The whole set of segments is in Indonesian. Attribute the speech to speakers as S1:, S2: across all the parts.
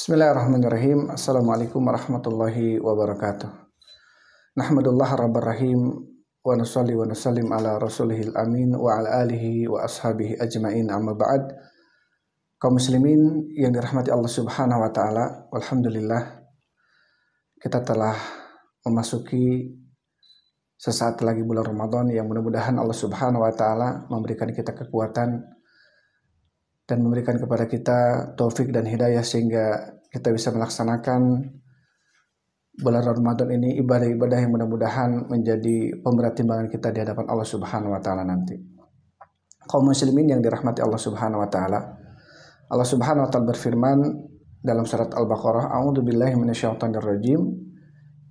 S1: Bismillahirrahmanirrahim. Assalamualaikum warahmatullahi wabarakatuh. Nahmadullah rabbar rahim wa nusalli wa nusallim ala rasulihil amin wa ala alihi wa ashabihi ajmain, amma ba'd. Kaum muslimin yang dirahmati Allah subhanahu wa ta'ala, alhamdulillah kita telah memasuki sesaat lagi bulan Ramadan yang mudah-mudahan Allah subhanahu wa ta'ala memberikan kita kekuatan dan memberikan kepada kita taufik dan hidayah sehingga kita bisa melaksanakan bulan Ramadan ini ibadah-ibadah yang mudah-mudahan menjadi pemberat timbangan kita di hadapan Allah Subhanahu wa taala nanti. Kaum muslimin yang dirahmati Allah Subhanahu wa taala, Allah Subhanahu wa taala berfirman dalam surat Al-Baqarah, a'udzubillahi minasyaitonirrajim,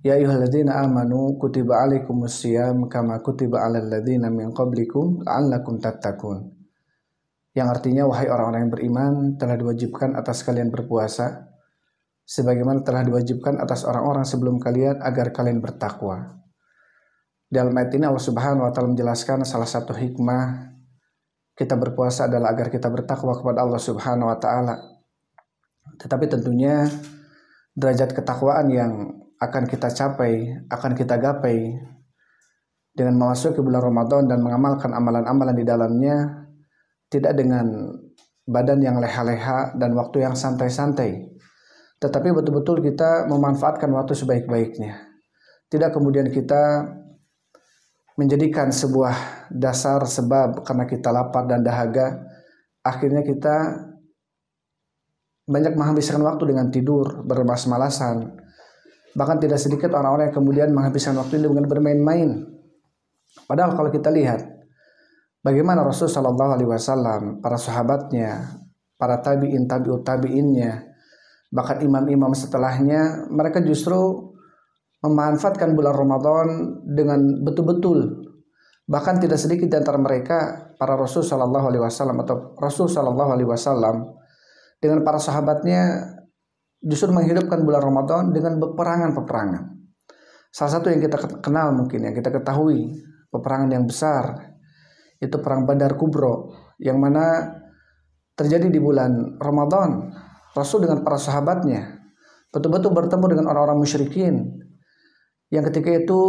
S1: ya ayyuhalladzina amanu kutiba alaikumusiyam kama kutiba alal ladzina min qablikum la'allakum tattaqun. Yang artinya, wahai orang-orang yang beriman, telah diwajibkan atas kalian berpuasa sebagaimana telah diwajibkan atas orang-orang sebelum kalian agar kalian bertakwa. Dalam ayat ini Allah Subhanahu wa taala menjelaskan salah satu hikmah kita berpuasa adalah agar kita bertakwa kepada Allah Subhanahu wa taala. Tetapi tentunya derajat ketakwaan yang akan kita capai, akan kita gapai dengan memasuki bulan Ramadan dan mengamalkan amalan-amalan di dalamnya tidak dengan badan yang leha-leha dan waktu yang santai-santai, tetapi betul-betul kita memanfaatkan waktu sebaik-baiknya. Tidak kemudian kita menjadikan sebuah dasar sebab karena kita lapar dan dahaga, akhirnya kita banyak menghabiskan waktu dengan tidur, bermalas-malasan. Bahkan tidak sedikit orang-orang yang kemudian menghabiskan waktu ini dengan bermain-main. Padahal kalau kita lihat bagaimana Rasul Shallallahu Alaihi Wasallam, para sahabatnya, para tabiin, tabiut tabiinnya, bahkan imam-imam setelahnya, mereka justru memanfaatkan bulan Ramadan dengan betul-betul. Bahkan tidak sedikit di antara mereka, para Rasul Shallallahu Alaihi Wasallam atau Rasul Shallallahu Alaihi Wasallam dengan para sahabatnya justru menghidupkan bulan Ramadan dengan peperangan-peperangan. Salah satu yang kita kenal mungkin, yang kita ketahui, peperangan yang besar, itu perang Badar Kubro, yang mana terjadi di bulan Ramadan. Rasul dengan para sahabatnya betul-betul bertemu dengan orang-orang musyrikin yang ketika itu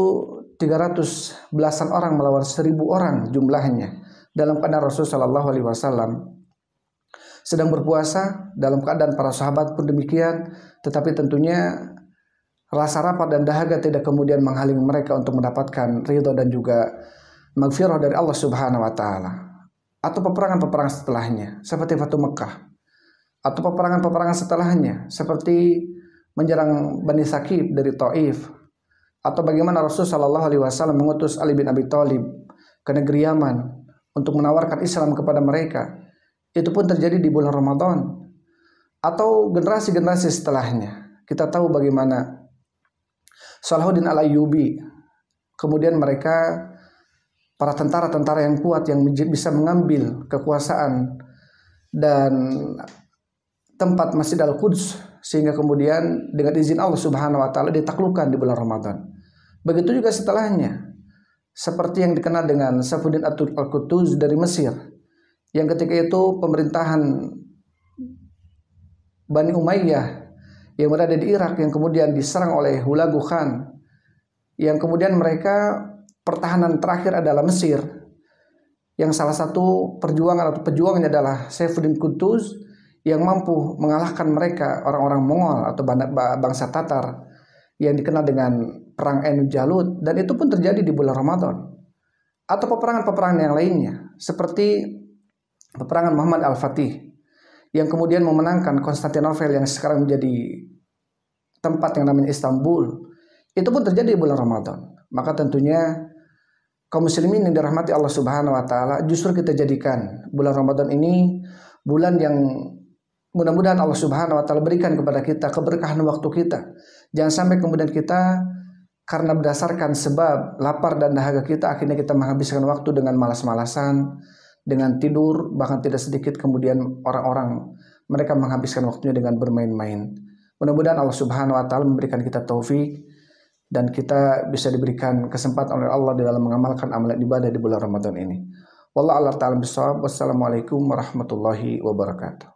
S1: 300 belasan orang melawan 1000 orang jumlahnya, dalam keadaan Rasul Shallallahu Alaihi Wasallam sedang berpuasa, dalam keadaan para sahabat pun demikian. Tetapi tentunya rasa lapar dan dahaga tidak kemudian menghalangi mereka untuk mendapatkan ridho dan juga maghfirah dari Allah Subhanahu wa taala. Atau peperangan-peperangan setelahnya seperti Fatu Mekah, atau peperangan-peperangan setelahnya seperti menyerang Bani Saqif dari Taif, atau bagaimana Rasul sallallahu alaihi wasallam mengutus Ali bin Abi Thalib ke negeri Yaman untuk menawarkan Islam kepada mereka. Itu pun terjadi di bulan Ramadan. Atau generasi-generasi setelahnya, kita tahu bagaimana Salahuddin Al-Ayyubi, kemudian mereka para tentara-tentara yang kuat yang bisa mengambil kekuasaan dan tempat Masjid Al-Quds, sehingga kemudian dengan izin Allah Subhanahu wa taala ditaklukkan di bulan Ramadan. Begitu juga setelahnya, seperti yang dikenal dengan Saifuddin Al-Qutuz dari Mesir, yang ketika itu pemerintahan Bani Umayyah yang berada di Irak yang kemudian diserang oleh Hulagu Khan, yang kemudian mereka pertahanan terakhir adalah Mesir, yang salah satu perjuangan atau pejuangnya adalah Saifuddin Qutuz yang mampu mengalahkan mereka, orang-orang Mongol atau bangsa Tatar yang dikenal dengan perang Ain Jalut, dan itu pun terjadi di bulan Ramadan. Atau peperangan-peperangan yang lainnya seperti peperangan Muhammad Al-Fatih yang kemudian memenangkan Konstantinopel yang sekarang menjadi tempat yang namanya Istanbul. Itu pun terjadi di bulan Ramadan. Maka tentunya kaum muslimin yang dirahmati Allah Subhanahu wa taala, justru kita jadikan bulan Ramadan ini bulan yang mudah-mudahan Allah Subhanahu wa taala berikan kepada kita keberkahan waktu kita. Jangan sampai kemudian kita karena berdasarkan sebab lapar dan dahaga kita, akhirnya kita menghabiskan waktu dengan malas-malasan, dengan tidur, bahkan tidak sedikit kemudian orang-orang mereka menghabiskan waktunya dengan bermain-main. Mudah-mudahan Allah Subhanahu wa taala memberikan kita taufik dan kita bisa diberikan kesempatan oleh Allah di dalam mengamalkan amalan ibadah di bulan Ramadan ini. Wallahu a'lam bishawab. Wassalamualaikum warahmatullahi wabarakatuh.